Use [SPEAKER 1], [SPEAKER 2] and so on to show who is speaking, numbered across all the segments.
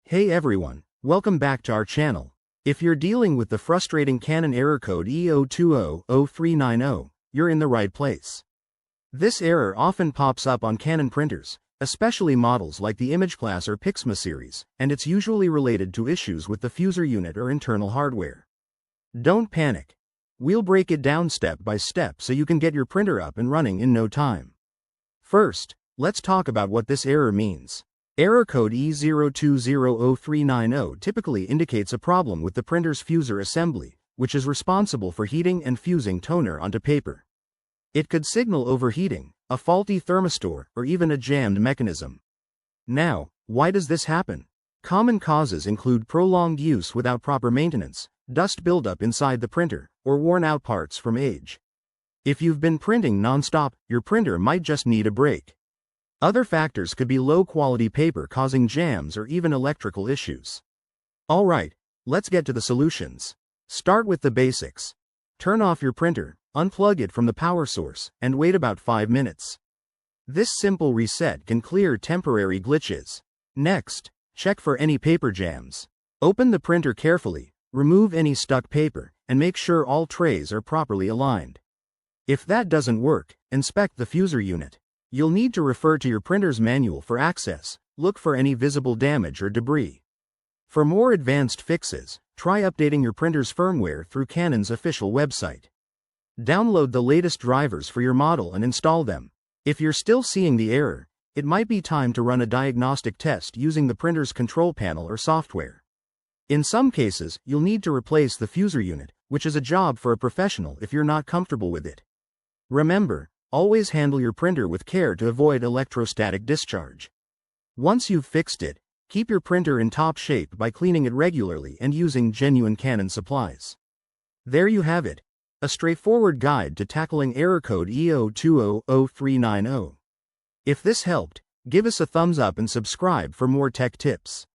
[SPEAKER 1] Hey everyone, welcome back to our channel. If you're dealing with the frustrating Canon error code E0200390, you're in the right place. This error often pops up on Canon printers, especially models like the Image Class or Pixma series, and it's usually related to issues with the fuser unit or internal hardware. Don't panic. We'll break it down step by step so you can get your printer up and running in no time. First, let's talk about what this error means. Error code E0200390 typically indicates a problem with the printer's fuser assembly, which is responsible for heating and fusing toner onto paper. It could signal overheating, a faulty thermistor, or even a jammed mechanism. Now, why does this happen? Common causes include prolonged use without proper maintenance, dust buildup inside the printer, or worn-out parts from age. If you've been printing non-stop, your printer might just need a break. Other factors could be low-quality paper causing jams or even electrical issues. Alright, let's get to the solutions. Start with the basics. Turn off your printer, unplug it from the power source, and wait about 5 minutes. This simple reset can clear temporary glitches. Next, check for any paper jams. Open the printer carefully, remove any stuck paper, and make sure all trays are properly aligned. If that doesn't work, inspect the fuser unit. You'll need to refer to your printer's manual for access. Look for any visible damage or debris. For more advanced fixes, try updating your printer's firmware through Canon's official website. Download the latest drivers for your model and install them. If you're still seeing the error, it might be time to run a diagnostic test using the printer's control panel or software. In some cases, you'll need to replace the fuser unit, which is a job for a professional if you're not comfortable with it. Remember, always handle your printer with care to avoid electrostatic discharge. Once you've fixed it, keep your printer in top shape by cleaning it regularly and using genuine Canon supplies. There you have it, a straightforward guide to tackling error code E0200390. If this helped, give us a thumbs up and subscribe for more tech tips.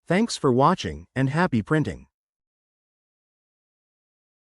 [SPEAKER 1] Thanks for watching, and happy printing.